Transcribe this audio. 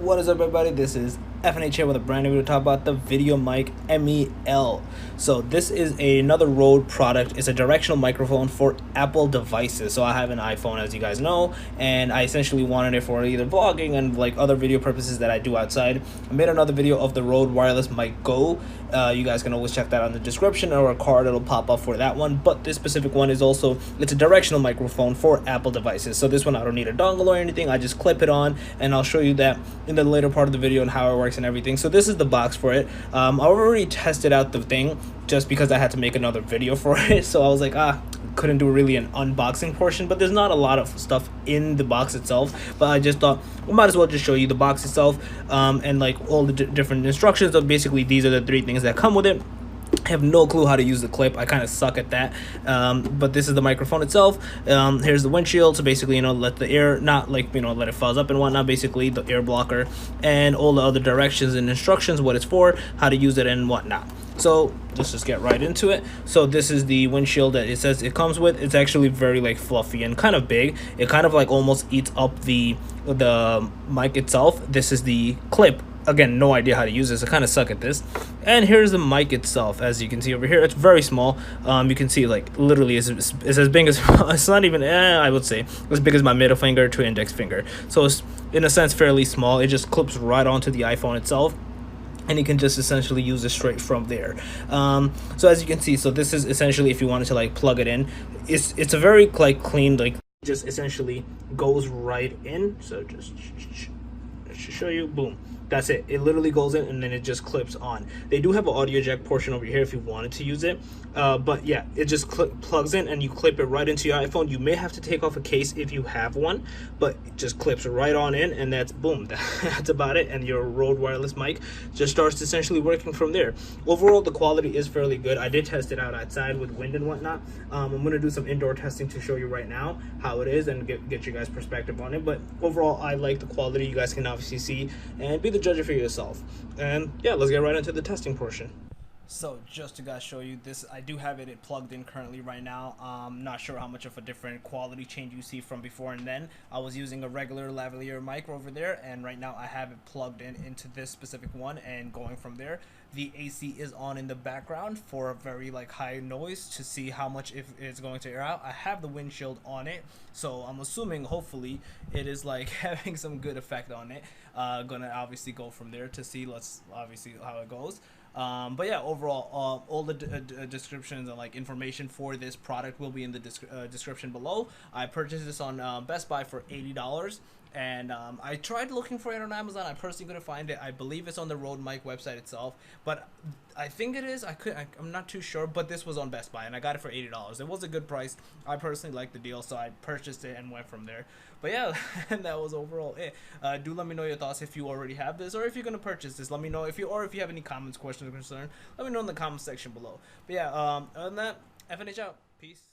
What is up, everybody? This is FNH here with a brand new video to talk about the VideoMic MEL. So this is another Rode product. It's a directional microphone for Apple devices. So I have an iPhone, as you guys know, and I essentially wanted it for either vlogging and like other video purposes that I do outside. I made another video of the Rode Wireless Mic Go. You guys can always check that on the description, or a card it'll pop up for that one. But this specific one is also, it's a directional microphone for Apple devices. So this one I don't need a dongle or anything. I just clip it on, and I'll show you that in the later part of the video and how it works and everything. So this is the box for it. I already tested out the thing just because I had to make another video for it. So I was like, couldn't do really an unboxing portion, but there's not a lot of stuff in the box itself. But I just thought we might as well just show you the box itself, and like all the different instructions. So basically these are the three things that come with it. I have no clue how to use the clip. I kind of suck at that. But this is the microphone itself. Here's the windshield. So basically, let the air, not like, let it fuzz up and whatnot. Basically, the air blocker and all the other directions and instructions, what it's for, how to use it and whatnot. So let's just get right into it. So this is the windshield that it says it comes with. It's actually very like fluffy and kind of big. It kind of like almost eats up the mic itself. This is the clip. Again, no idea how to use this. I kind of suck at this. And here's the mic itself. As you can see over here, it's very small. You can see like literally it's as big as, it's not even, I would say as big as my middle finger to index finger. So it's in a sense fairly small. It just clips right onto the iPhone itself, and you can just essentially use it straight from there. So as you can see, so this is essentially, if you wanted to like plug it in, it's a very like clean, like just essentially goes right in. So just to show you, boom, that's it. It literally goes in and then it just clips on. They do have an audio jack portion over here if you wanted to use it, but yeah, it just plugs in and you clip it right into your iPhone. You may have to take off a case if you have one, but it just clips right on in, and that's boom, that's about it. And your Rode wireless mic just starts essentially working from there. Overall, the quality is fairly good. I did test it out outside with wind and whatnot. I'm gonna do some indoor testing to show you right now how it is and get you guys perspective on it. But overall, I like the quality. You guys can obviously see and be the judge for yourself. And yeah, let's get right into the testing portion. So just to guys show you this, I do have it plugged in currently right now. Not sure how much of a different quality change you see from before and then. I was using a regular lavalier mic over there, and right now I have it plugged in into this specific one and going from there. The AC is on in the background for a very like high noise to see how much if it's going to air out. I have the windshield on it, so I'm assuming hopefully it is like having some good effect on it. Gonna obviously go from there to see, let's obviously how it goes. But yeah, overall, all the descriptions and like information for this product will be in the description below. I purchased this on Best Buy for $80. And I tried looking for it on Amazon. I personally couldn't find it. I believe it's on the Rode Mic website itself, but I think it is. I'm not too sure, but this was on Best Buy and I got it for $80. It was a good price. I personally liked the deal, so I purchased it and went from there. But yeah, and that was overall it. Do let me know your thoughts if you already have this, or if you're gonna purchase this. Let me know if you have any comments, questions, or concern. Let me know in the comment section below. But yeah, other than that, FNH out. Peace.